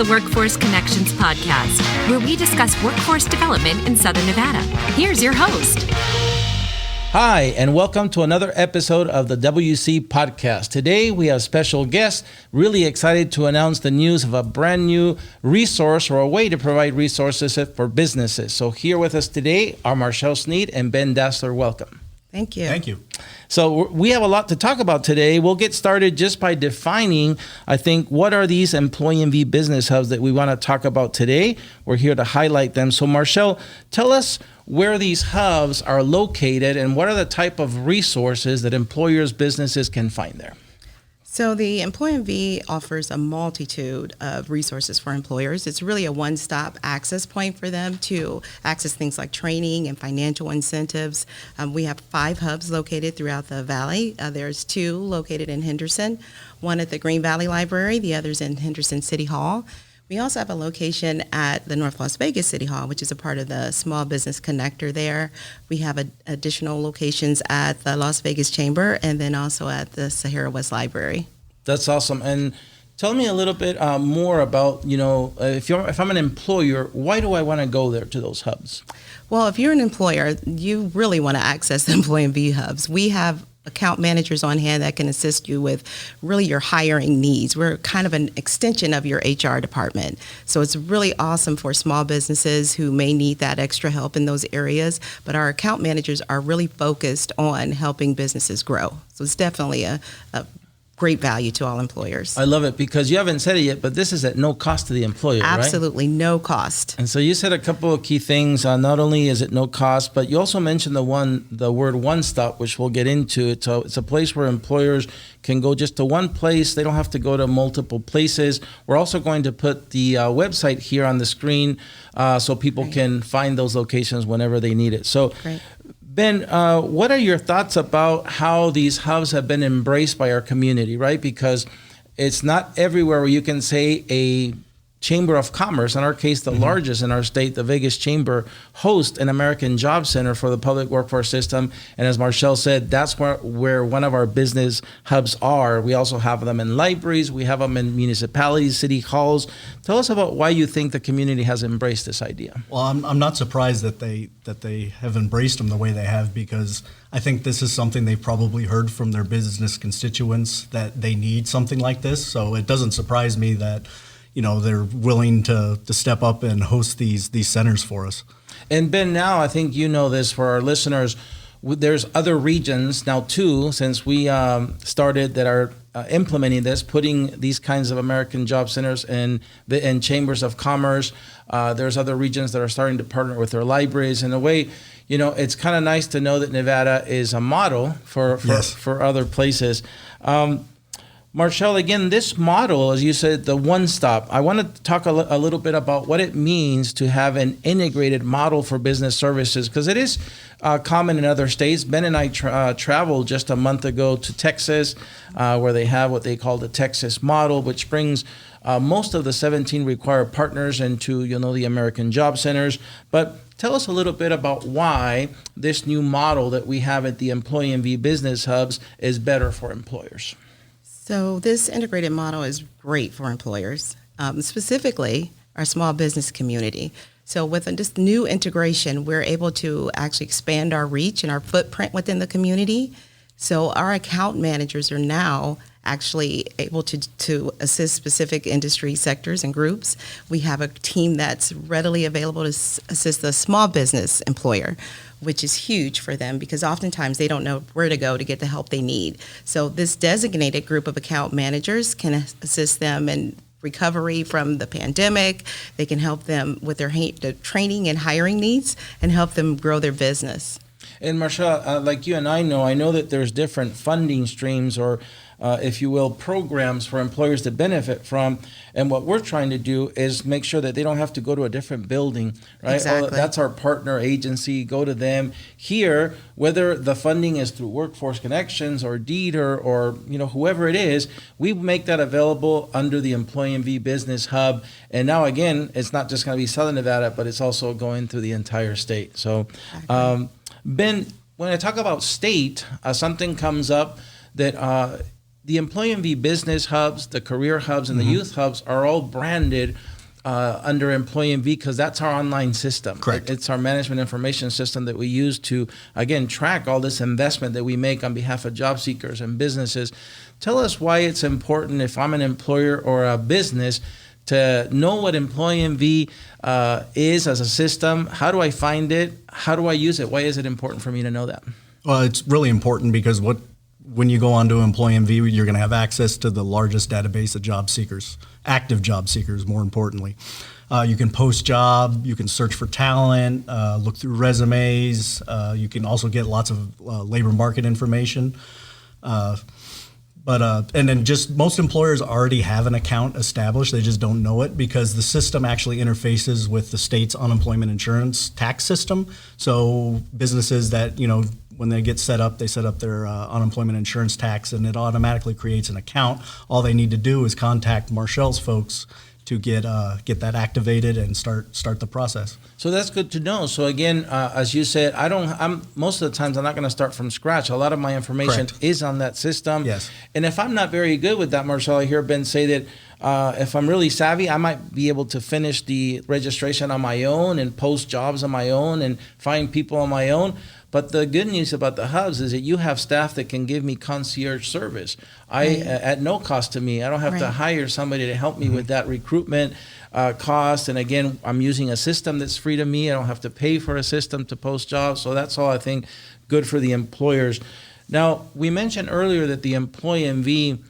the Workforce Connections podcast, where we discuss workforce development in Southern Nevada. Here's your host. Hi, and welcome to another episode of the WC podcast. Today, we have special guests. Really excited to announce the news of a brand new resource or a way to provide resources for businesses. So here with us today are Marchele Sneed and Ben Daseler. Welcome. Thank you. Thank you. So we have a lot to talk about today. We'll get started just by defining, I think, what are these EmployNV Business Hubs that we want to talk about today. We're here to highlight them. So Marchele, tell us where these hubs are located and what are the type of resources that employers, businesses can find there. So the EmployNV offers a multitude of resources for employers. It's really a one-stop access point for them to access things like training and financial incentives. We have 5 hubs located throughout the Valley. There's 2 located in Henderson, one at the Green Valley Library, the other's in Henderson City Hall. We also have a location at the North Las Vegas City Hall, which is a part of the Small Business Connector there. We have additional locations at the Las Vegas Chamber and then also at the Sahara West Library. That's awesome. And tell me a little bit more about, if I'm an employer, why do I want to go there to those hubs? Well, if you're an employer, you really want to access the EmployNV hubs. We have account managers on hand that can assist you with really your hiring needs. We're kind of an extension of your HR department. So it's really awesome for small businesses who may need that extra help in those areas. But our account managers are really focused on helping businesses grow. So it's definitely a great value to all employers. I love it because you haven't said it yet, but this is at no cost to the employer, Absolutely, right? No cost. And so you said a couple of key things. Not only is it no cost, but you also mentioned the word one stop, which we'll get into. It's a place where employers can go just to one place. They don't have to go to multiple places. We're also going to put the website here on the screen so people can find those locations whenever they need it. So. Great. Ben, what are your thoughts about how these hubs have been embraced by our community, right? Because it's not everywhere where you can say a Chamber of Commerce, in our case, the largest in our state, the Vegas Chamber, hosts an American Job Center for the public workforce system. And as Marchele said, that's where one of our business hubs are. We also have them in libraries. We have them in municipalities, city halls. Tell us about why you think the community has embraced this idea. Well, I'm not surprised that they have embraced them the way they have, because I think this is something they probably heard from their business constituents, that they need something like this. So it doesn't surprise me that they're willing to step up and host these centers for us. And Ben, now I think you know this for our listeners, there's other regions now too, since we started, that are implementing this, putting these kinds of American Job Centers in chambers of commerce. There's other regions that are starting to partner with their libraries. In a way, it's kind of nice to know that Nevada is a model for other places. Marchele, again, this model, as you said, the one-stop, I want to talk a little bit about what it means to have an integrated model for business services, because it is common in other states. Ben and I traveled just a month ago to Texas, where they have what they call the Texas model, which brings most of the 17 required partners into, the American Job Centers. But tell us a little bit about why this new model that we have at the EmployNV Business Hubs is better for employers. So this integrated model is great for employers, specifically our small business community. So with this new integration, we're able to actually expand our reach and our footprint within the community. So our account managers are now actually able to assist specific industry sectors and groups. We have a team that's readily available to assist the small business employer, which is huge for them because oftentimes they don't know where to go to get the help they need. So this designated group of account managers can assist them in recovery from the pandemic. They can help them with their training and hiring needs and help them grow their business. And Marchele, like you and I know that there's different funding streams or if you will, programs for employers to benefit from. And what we're trying to do is make sure that they don't have to go to a different building, right? Exactly. That's our partner agency. Go to them. Here, whether the funding is through Workforce Connections or DETR or whoever it is, we make that available under the EmployNV Business Hub. And now, again, it's not just going to be Southern Nevada, but it's also going through the entire state. So, Ben, when I talk about state, something comes up that the EmployNV Business Hubs, the Career Hubs, and the Youth Hubs are all branded under EmployNV because that's our online system. Correct. It's our management information system that we use to, again, track all this investment that we make on behalf of job seekers and businesses. Tell us why it's important, if I'm an employer or a business, to know what EmployNV is as a system. How do I find it? How do I use it? Why is it important for me to know that? Well, it's really important because when you go onto EmployNV, you're going to have access to the largest database of job seekers, active job seekers, more importantly. You can post job, you can search for talent, look through resumes. You can also get lots of labor market information. And then just most employers already have an account established. They just don't know it because the system actually interfaces with the state's unemployment insurance tax system. So businesses that, when they get set up, they set up their unemployment insurance tax and it automatically creates an account. All they need to do is contact Marchele's folks to get that activated and start the process. So that's good to know. So again, as you said, I'm most of the times I'm not going to start from scratch. A lot of my information Correct. is on that system. Yes. And if I'm not very good with that, Marchele, I hear Ben say that if I'm really savvy, I might be able to finish the registration on my own and post jobs on my own and find people on my own. But the good news about the hubs is that you have staff that can give me concierge service. At no cost to me. I don't have to hire somebody to help me with that recruitment cost. And again, I'm using a system that's free to me. I don't have to pay for a system to post jobs. So that's all I think good for the employers. Now, we mentioned earlier that the EmployNV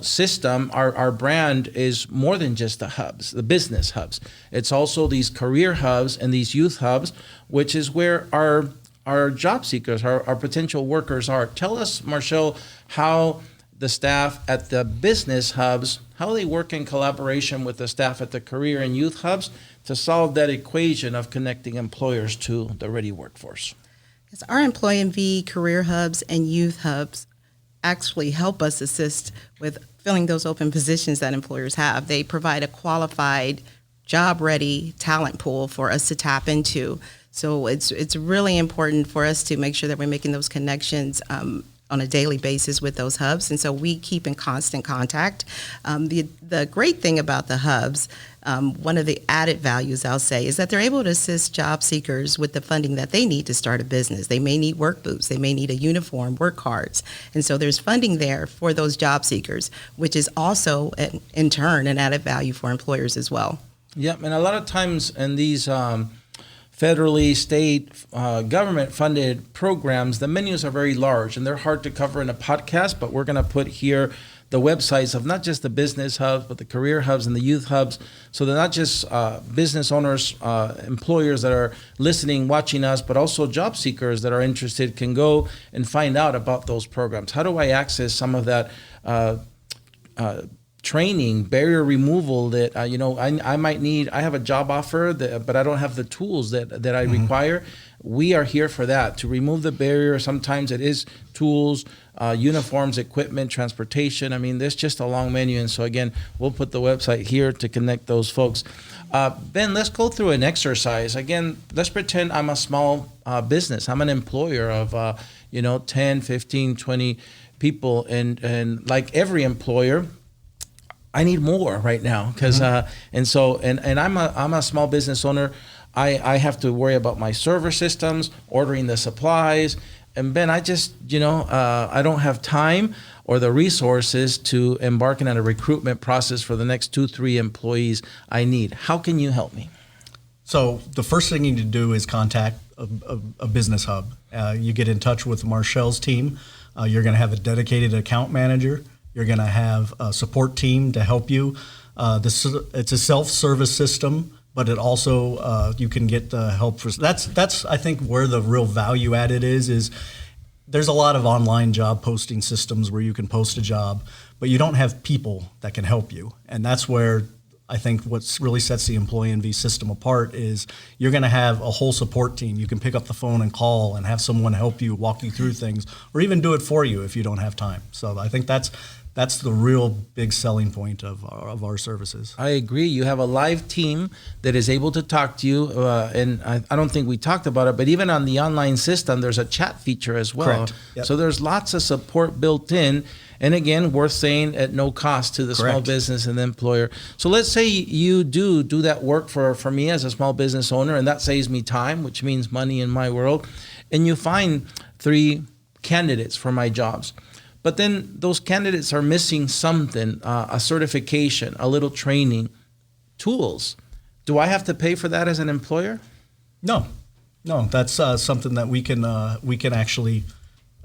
system, our brand is more than just the hubs, the business hubs. It's also these career hubs and these youth hubs, which is where our job seekers, our potential workers are. Tell us, Marchele, how the staff at the business hubs, how they work in collaboration with the staff at the career and youth hubs to solve that equation of connecting employers to the ready workforce. Yes, our EmployNV Career Hubs and Youth Hubs actually help us assist with filling those open positions that employers have. They provide a qualified, job-ready talent pool for us to tap into. So it's really important for us to make sure that we're making those connections on a daily basis with those hubs. And so we keep in constant contact. The great thing about the hubs, one of the added values I'll say, is that they're able to assist job seekers with the funding that they need to start a business. They may need work boots, they may need a uniform, work cards. And so there's funding there for those job seekers, which is also, in turn, an added value for employers as well. Yep, and a lot of times in these federally, state, government-funded programs, the menus are very large, and they're hard to cover in a podcast, but we're going to put here the websites of not just the business hubs, but the career hubs and the youth hubs, so they're not just business owners, employers that are listening, watching us, but also job seekers that are interested can go and find out about those programs. How do I access some of that training, barrier removal that I might need? I have a job offer, but I don't have the tools that I require. We are here for that, to remove the barrier. Sometimes it is tools, uniforms, equipment, transportation. I mean, there's just a long menu. And so again, we'll put the website here to connect those folks. Ben, let's go through an exercise. Again, let's pretend I'm a small business. I'm an employer of 10, 15, 20 people. And like every employer, I need more right now because and I'm a small business owner. I have to worry about my server systems, ordering the supplies, and Ben, I just I don't have time or the resources to embark on a recruitment process for the next 2-3 employees I need. How can you help me? So the first thing you need to do is contact a business hub. You get in touch with Marchele's team. You're going to have a dedicated account manager. You're going to have a support team to help you. It's a self-service system, but it also you can get the help for. That's I think where the real value added is there's a lot of online job posting systems where you can post a job, but you don't have people that can help you, and that's where I think what really sets the EmployNV system apart is you're going to have a whole support team. You can pick up the phone and call and have someone help you, walk you through things, or even do it for you if you don't have time. So I think that's that's the real big selling point of our services. I agree. You have a live team that is able to talk to you, and I don't think we talked about it, but even on the online system, there's a chat feature as well. Correct. Yep. So there's lots of support built in, and again, worth saying, at no cost to the small business and the employer. So let's say you do that work for me as a small business owner, and that saves me time, which means money in my world, and you find 3 candidates for my jobs. But then those candidates are missing something, a certification, a little training, tools. Do I have to pay for that as an employer? No, that's something that we can actually,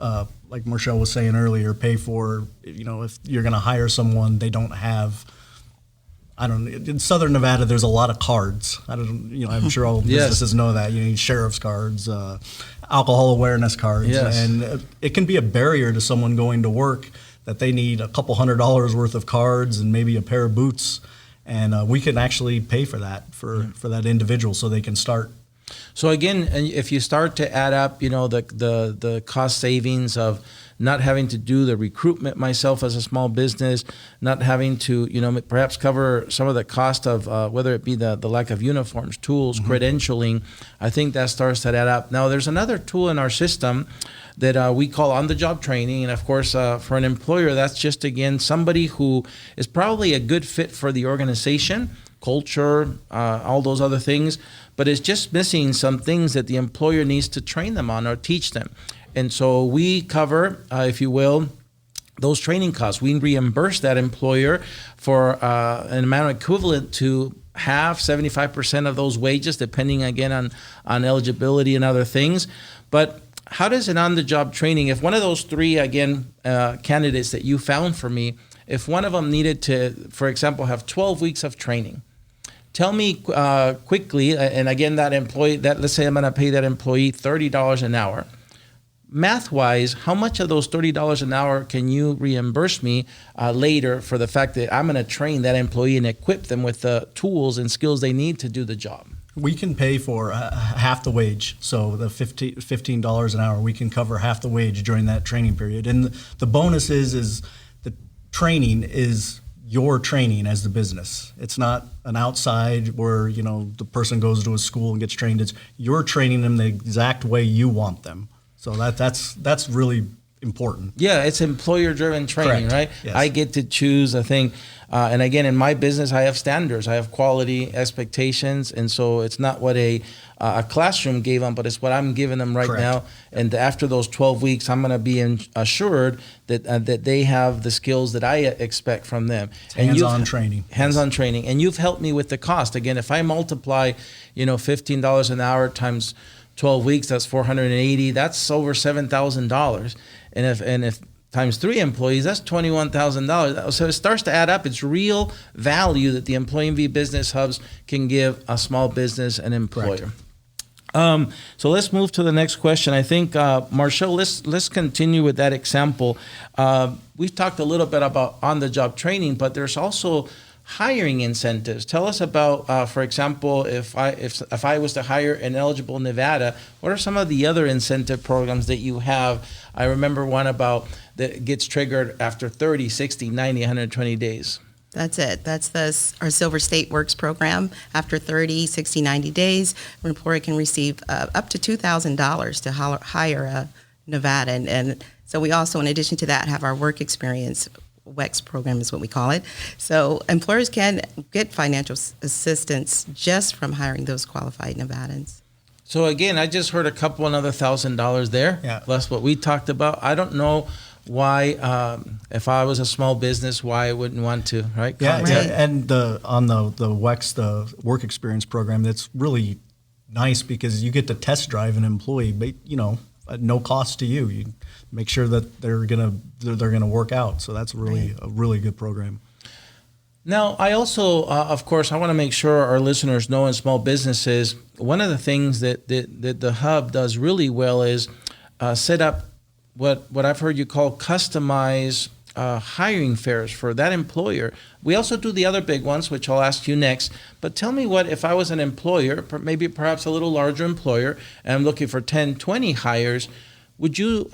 like Marchele was saying earlier, pay for. If you're going to hire someone, they don't have. In Southern Nevada, there's a lot of cards. I'm sure all businesses know that. You need sheriff's cards, alcohol awareness cards, and it can be a barrier to someone going to work that they need a couple $100 worth of cards and maybe a pair of boots, and we can actually pay for that for that individual so they can start. So again, if you start to add up, the cost savings of not having to do the recruitment myself as a small business, not having to, perhaps cover some of the cost of whether it be the lack of uniforms, tools, credentialing, I think that starts to add up. Now, there's another tool in our system that we call on-the-job training. And of course, for an employer, that's just, again, somebody who is probably a good fit for the organization, culture, all those other things, but it's just missing some things that the employer needs to train them on or teach them. And so we cover, if you will, those training costs. We reimburse that employer for an amount equivalent to half, 75% of those wages, depending again on eligibility and other things. But how does an on-the-job training, if one of those 3, again, candidates that you found for me, if one of them needed to, for example, have 12 weeks of training, tell me quickly, and again, that employee, let's say I'm going to pay that employee $30 an hour. Math-wise, how much of those $30 an hour can you reimburse me later for the fact that I'm going to train that employee and equip them with the tools and skills they need to do the job? We can pay for half the wage. So the $15 an hour, we can cover half the wage during that training period. And the bonus is the training is your training as the business. It's not an outside where, the person goes to a school and gets trained. It's you're training them the exact way you want them. So that's really important. Yeah, it's employer-driven training, Correct. right? Yes. I get to choose a thing. And again, in my business, I have standards. I have quality expectations. And so it's not what a classroom gave them, but it's what I'm giving them right Correct. now. And after those 12 weeks, I'm going to be assured that they have the skills that I expect from them. Hands-on training. Hands-on training. And you've helped me with the cost. Again, if I multiply, $15 an hour times 12 weeks, that's $480. That's over $7,000. And if times 3 employees, that's $21,000. So it starts to add up. It's real value that the EmployNV Business Hubs can give a small business and employer. So let's move to the next question. I think, Marchele, let's continue with that example. We've talked a little bit about on-the-job training, but there's also hiring incentives. Tell us about, for example, if I was to hire an eligible Nevada, what are some of the other incentive programs that you have? I remember one about that gets triggered after 30, 60, 90, 120 days. That's it. That's our Silver State Works program. After 30, 60, 90 days, an employer can receive up to $2,000 to hire a Nevadan. And so we also, in addition to that, have our work experience WEX program is what we call it. So employers can get financial assistance just from hiring those qualified Nevadans. So again, I just heard a couple another $1,000 there, plus what we talked about. I don't know why, if I was a small business, why I wouldn't want to, right? Yeah, and on the WEX, the work experience program, that's really nice because you get to test drive an employee, but at no cost to you. You make sure that they're gonna work out. So that's really a really good program. Now, I also, of course, I want to make sure our listeners know in small businesses, one of the things that the Hub does really well is set up what I've heard you call customized hiring fairs for that employer. We also do the other big ones, which I'll ask you next. But tell me if I was an employer, maybe perhaps a little larger employer, and I'm looking for 10, 20 hires, would you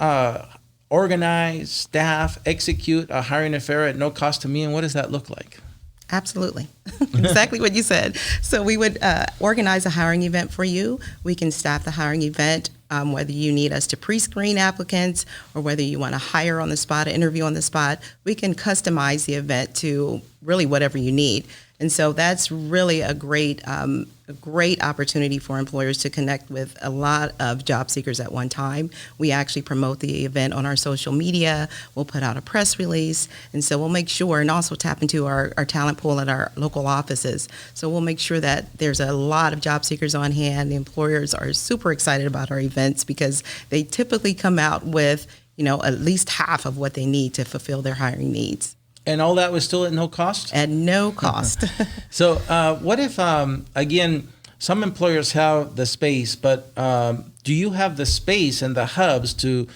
organize, staff, execute a hiring affair at no cost to me, and what does that look like? Absolutely. Exactly what you said. So we would organize a hiring event for you. We can staff the hiring event, whether you need us to pre-screen applicants or whether you want to hire on the spot, interview on the spot. We can customize the event to really whatever you need. And so that's really a great opportunity for employers to connect with a lot of job seekers at one time. We actually promote the event on our social media. We'll put out a press release. And so we'll make sure, and also tap into our talent pool at our local offices. So we'll make sure that there's a lot of job seekers on hand. The employers are super excited about our events because they typically come out with, at least half of what they need to fulfill their hiring needs. And all that was still at no cost? At no cost. So what if, again, some employers have the space, but do you have the space and the hubs to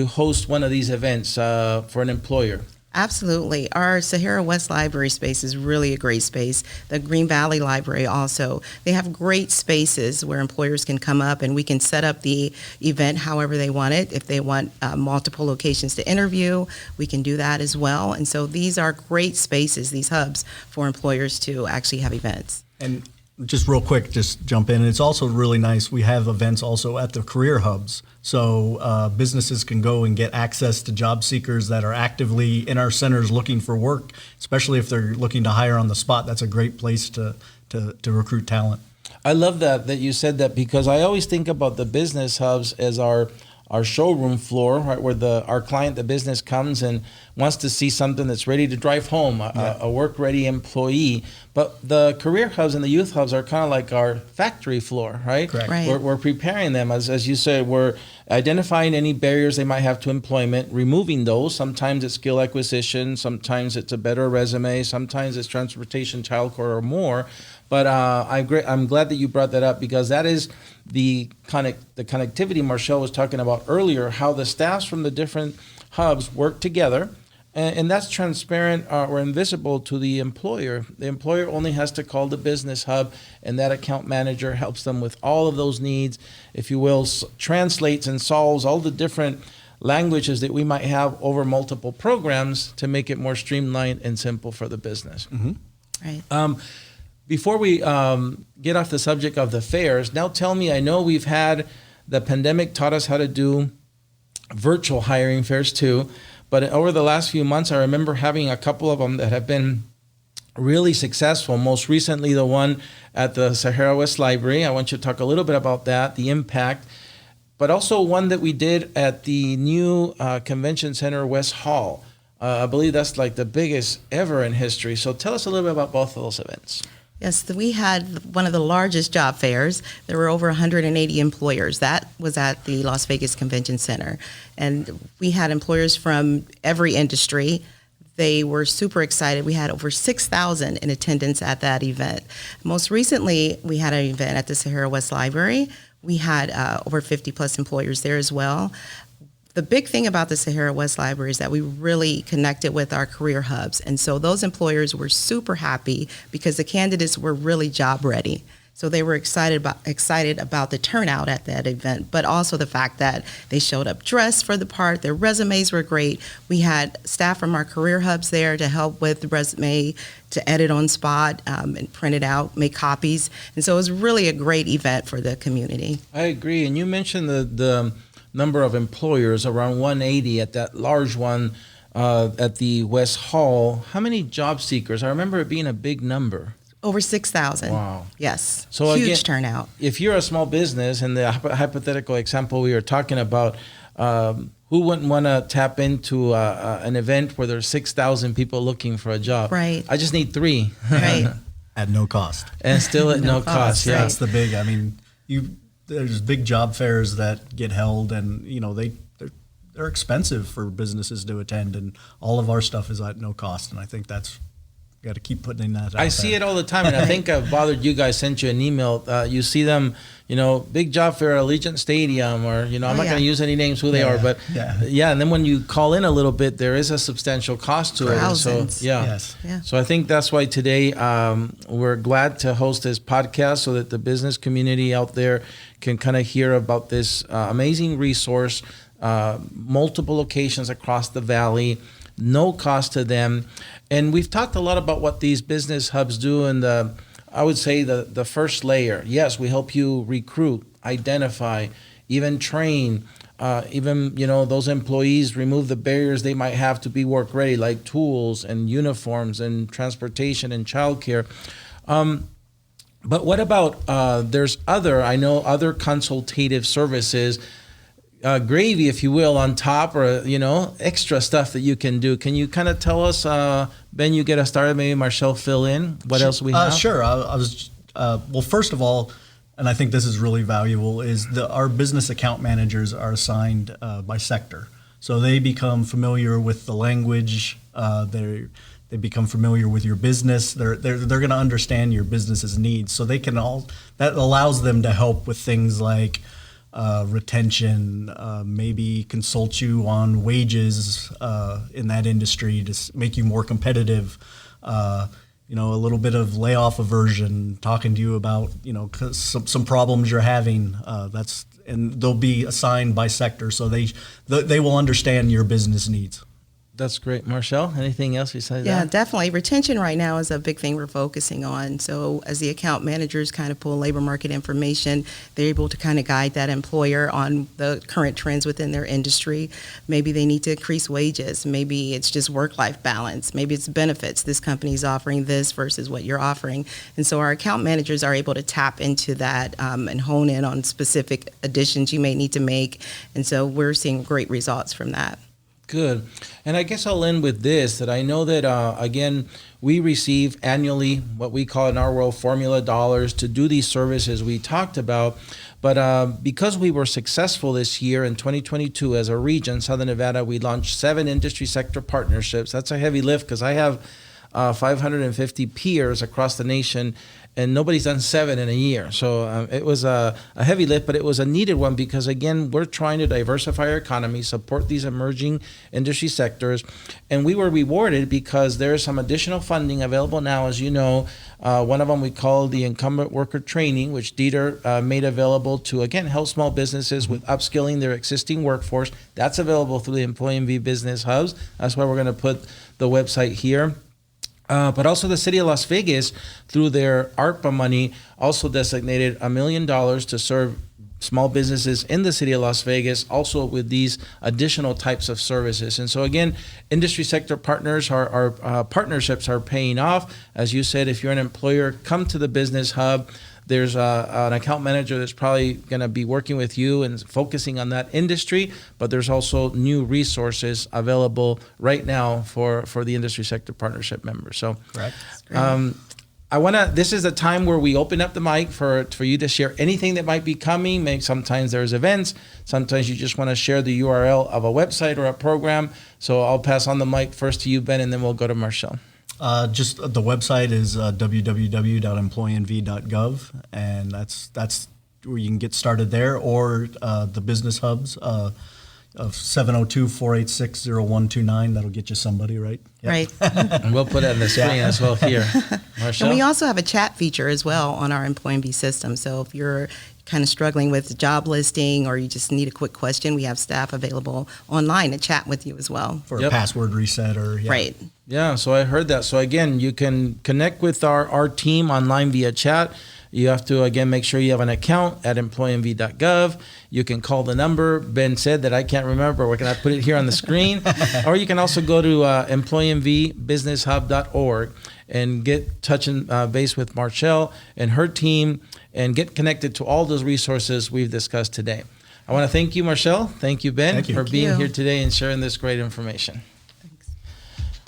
host one of these events for an employer? Absolutely. Our Sahara West Library space is really a great space. The Green Valley Library also. They have great spaces where employers can come up and we can set up the event however they want it. If they want multiple locations to interview, we can do that as well. And so these are great spaces, these hubs, for employers to actually have events. And just real quick, just jump in. It's also really nice. We have events also at the career hubs. So businesses can go and get access to job seekers that are actively in our centers looking for work, especially if they're looking to hire on the spot. That's a great place to recruit talent. I love that you said that, because I always think about the business hubs as our showroom floor, right, where our client, the business, comes and wants to see something that's ready to drive home, a work-ready employee. But the career hubs and the youth hubs are kind of like our factory floor, right? Correct. Right. We're preparing them, as you said, we're identifying any barriers they might have to employment, removing those. Sometimes it's skill acquisition, sometimes it's a better resume, sometimes it's transportation, childcare, or more. But I'm glad that you brought that up, because that is the connectivity Marchele was talking about earlier, how the staffs from the different hubs work together. And that's transparent or invisible to the employer. The employer only has to call the business hub, and that account manager helps them with all of those needs, if you will, translates and solves all the different languages that we might have over multiple programs to make it more streamlined and simple for the business. Mm-hmm. Right. Before we get off the subject of the fairs, now tell me, I know the pandemic taught us how to do virtual hiring fairs too, but over the last few months, I remember having a couple of them that have been really successful. Most recently, the one at the Sahara West Library. I want you to talk a little bit about that, the impact, but also one that we did at the new Convention Center West Hall. I believe that's like the biggest ever in history. So tell us a little bit about both of those events. Yes, we had one of the largest job fairs. There were over 180 employers. That was at the Las Vegas Convention Center. And we had employers from every industry. They were super excited. We had over 6,000 in attendance at that event. Most recently, we had an event at the Sahara West Library. We had over 50 plus employers there as well. The big thing about the Sahara West Library is that we really connected with our career hubs. And so those employers were super happy because the candidates were really job ready. So they were excited about the turnout at that event, but also the fact that they showed up dressed for the part. Their resumes were great. We had staff from our career hubs there to help with the resume, to edit on spot and print it out, make copies. And so it was really a great event for the community. I agree. And you mentioned the number of employers, around 180 at that large one at the West Hall. How many job seekers? I remember it being a big number. Over 6,000. Wow. Yes. So huge again, turnout. If you're a small business, and the hypothetical example we were talking about, who wouldn't want to tap into an event where there's 6,000 people looking for a job? Right. I just need 3. Right. At no cost. And still at no cost. Yeah. That's the big, there's big job fairs that get held, and they're expensive for businesses to attend, and all of our stuff is at no cost, and I think that's got to keep putting that out I see it all the time, and I think I've bothered you guys, sent you an email. You see them, big job fair at Allegiant Stadium, or, I'm not going to use any names who they are, but and then when you call in a little bit, there is a substantial cost to Thousands. it. So, Yes. Yeah. So I think that's why today we're glad to host this podcast so that the business community out there can kind of hear about this amazing resource multiple locations across the valley, no cost to them. And we've talked a lot about what these business hubs do in I would say the first layer. Yes, we help you recruit, identify, even train, even, those employees remove the barriers they might have to be work ready, like tools and uniforms and transportation and childcare. But what about, there's other consultative services, gravy, if you will, on top, or, extra stuff that you can do. Can you kind of tell us, Ben, you get us started, maybe Marchele fill in what else we have? Sure. Well, first of all, and I think this is really valuable, is our business account managers are assigned by sector. So they become familiar with the language, they become familiar with your business. They're going to understand your business's needs. So that allows them to help with things like retention, maybe consult you on wages in that industry to make you more competitive. A little bit of layoff aversion, talking to you about some problems you're having. And they'll be assigned by sector, so they will understand your business needs. That's great. Marchele, anything else besides that? Yeah, definitely. Retention right now is a big thing we're focusing on. So as the account managers kind of pull labor market information, they're able to kind of guide that employer on the current trends within their industry. Maybe they need to increase wages. Maybe it's just work-life balance. Maybe it's benefits. This company's offering this versus what you're offering. And so our account managers are able to tap into that and hone in on specific additions you may need to make. And so we're seeing great results from that. Good. And I guess I'll end with this, that I know that, again, we receive annually what we call in our world formula dollars to do these services we talked about. But because we were successful this year in 2022 as a region, Southern Nevada, we launched 7 industry sector partnerships. That's a heavy lift because I have 550 peers across the nation, and nobody's done 7 in a year. So it was a heavy lift, but it was a needed one because, again, we're trying to diversify our economy, support these emerging industry sectors. And we were rewarded because there's some additional funding available now. As you know, one of them we call the Incumbent Worker Training, which DETR made available to, again, help small businesses with upskilling their existing workforce. That's available through the EmployNV Business Hubs. That's why we're going to put the website here. But also the city of Las Vegas, through their ARPA money, also designated $1 million to serve small businesses in the city of Las Vegas, also with these additional types of services. And so again, industry sector partners, our partnerships are paying off. As you said, if you're an employer, come to the Business Hub. There's an account manager that's probably going to be working with you and focusing on that industry, but there's also new resources available right now for the industry sector partnership members. So, correct. This is a time where we open up the mic for you to share anything that might be coming. Maybe sometimes there's events. Sometimes you just want to share the URL of a website or a program. So I'll pass on the mic first to you, Ben, and then we'll go to Marchele. Just the website is www.employnv.gov, and that's where you can get started there, or the business hubs of 702-486-0129. That'll get you somebody, right? Yep. Right. And we'll put it on the screen as well here. Marchele? And we also have a chat feature as well on our EmployNV system. So if you're kind of struggling with job listing or you just need a quick question, we have staff available online to chat with you as well. For a password reset or... Yeah. Right. Yeah, so I heard that. So again, you can connect with our team online via chat. You have to, again, make sure you have an account at employnv.gov. You can call the number. Ben said that I can't remember. We're going to put it here on the screen. Or you can also go to employnvbusinesshub.org and get touch and base with Marchele and her team and get connected to all those resources we've discussed today. I want to thank you, Marchele. Thank you, Ben, for being here today and sharing this great information.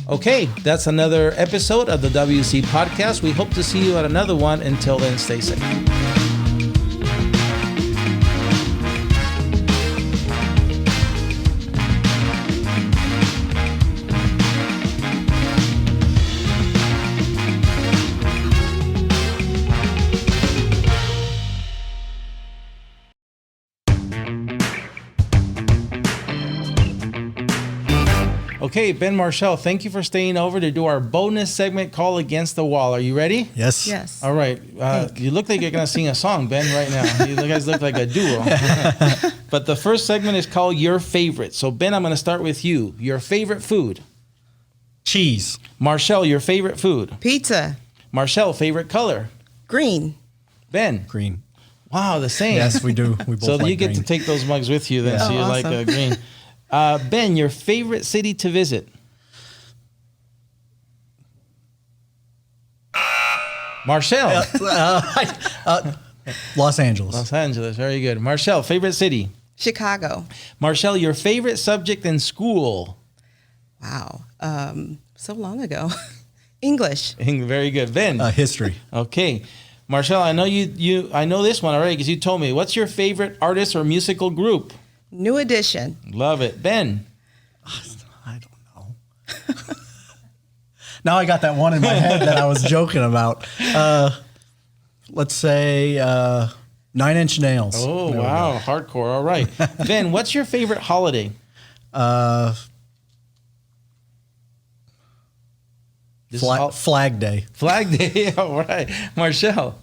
Okay, that's another episode of the WC Podcast. We hope to see you at another one. Until then, stay safe. Okay, Ben, Marchele, thank you for staying over to do our bonus segment called Against the Wall. Are you ready? Yes. Yes. All right. You look like you're going to sing a song, Ben, right now. You guys look like a duo. But the first segment is called Your Favorite. So, Ben, I'm going to start with you. Your favorite food? Cheese. Marchele, your favorite food? Pizza. Marchele, favorite color? Green. Ben? Green. Wow, the same. Yes, we do. We both So like you get green. to take those mugs with you then, Yeah. so you like awesome. green. Ben, your favorite city to visit? Marchele. Los Angeles. Los Angeles, very good. Marchele, favorite city? Chicago. Marchele, your favorite subject in school? Wow. So long ago. English. Very good. Ben. History. Okay. Marchele, I know I know this one already because you told me. What's your favorite artist or musical group? New Edition. Love it. Ben. I don't know. Now I got that one in my head that I was joking about. Let's say 9 Inch Nails. Oh, There we wow. Hardcore. All right. Ben, what's your favorite holiday? go. This is Flag Day. Flag Day. All right. Marchele.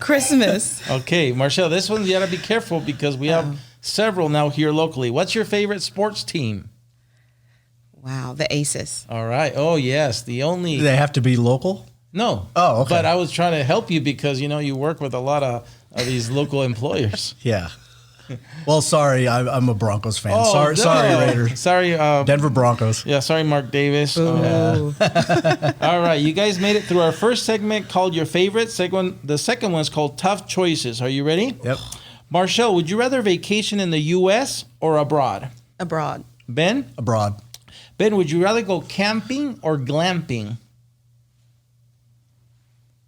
Christmas. Okay. Marchele, this one you got to be careful because we have several now here locally. What's your favorite sports team? Wow. The Aces. All right. Oh, yes. The only. Do they have to be local? No. Oh, okay. But I was trying to help you because, you work with a lot of these local employers. Yeah. Well, sorry, I'm a Broncos fan. Oh, sorry, no. Sorry, Raiders. Sorry. Denver Broncos. Yeah, sorry, Mark Davis. Ooh. All right, you guys made it through our first segment called Your Favorite. The second one is called Tough Choices. Are you ready? Yep. Marchele, would you rather vacation in the U.S. or abroad? Abroad. Ben? Abroad. Ben, would you rather go camping or glamping?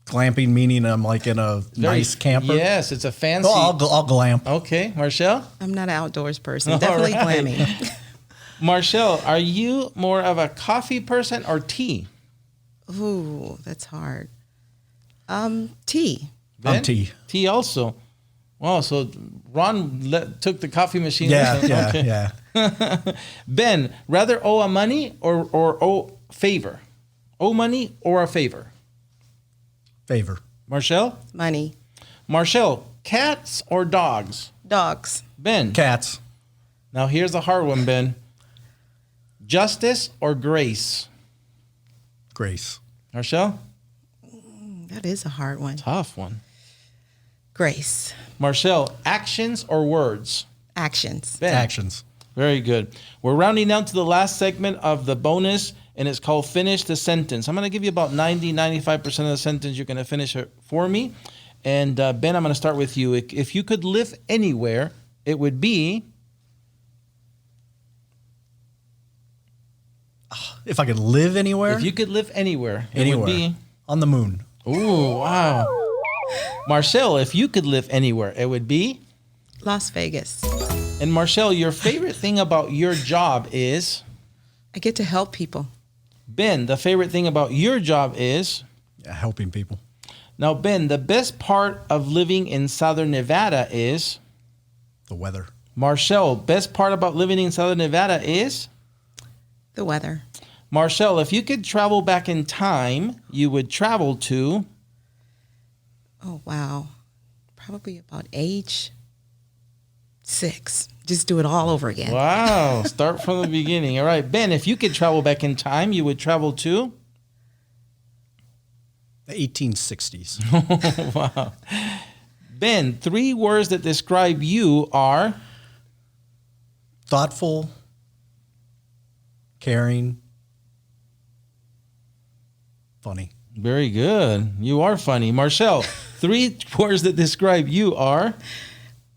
Glamping meaning I'm like in a nice camper. Yes, it's a fancy. Oh, I'll glamp. Okay, Marchele? I'm not an outdoors person. All Definitely right. glamming. Marchele, are you more of a coffee person or tea? Ooh, that's hard. Tea. Ben? I'm tea. Tea also. Wow, so Ron took the coffee machine. Yeah, with him. yeah, Okay. yeah. Ben, rather owe a money or owe favor? Owe money or a favor? Favor. Marchele? Money. Marchele, cats or dogs? Dogs. Ben? Cats. Now here's a hard one, Ben. Justice or grace? Grace. Marchele? That is a hard one. Tough one. Grace. Marchele, actions or words? Actions. Ben? Actions. Very good. We're rounding down to the last segment of the bonus, and it's called Finish the Sentence. I'm going to give you about 95% of the sentence. You're going to finish it for me. And Ben, I'm going to start with you. If you could live anywhere, it would be... If I could live anywhere? If you could live anywhere, it Anywhere. would be... On the moon. Ooh, wow. Marchele, if you could live anywhere, it would be... Las Vegas. And Marchele, your favorite thing about your job is... I get to help people. Ben, the favorite thing about your job is... Yeah, helping people. Now, Ben, the best part of living in Southern Nevada is... The weather. Marchele, best part about living in Southern Nevada is... The weather. Marchele, if you could travel back in time, you would travel to... Oh, wow. Probably about age 6. Just do it all over again. Wow, start from the beginning. All right, Ben, if you could travel back in time, you would travel to... The 1860s. Wow. Ben, 3 words that describe you are... Thoughtful. Caring. Funny. Very good. You are funny. Marchele, 3 words that describe you are...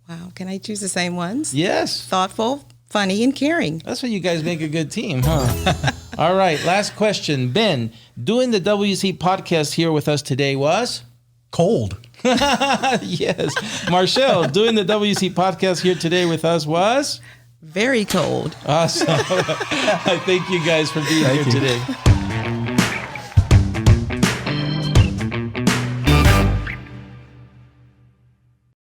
Wow. Can I choose the same ones? Yes. Thoughtful, funny, and caring. That's why you guys make a good team, huh? All right, last question. Ben, doing the WC podcast here with us today was? Cold. Yes. Marchele, doing the WC podcast here today with us was? Very cold. Awesome. Thank you guys for being here today.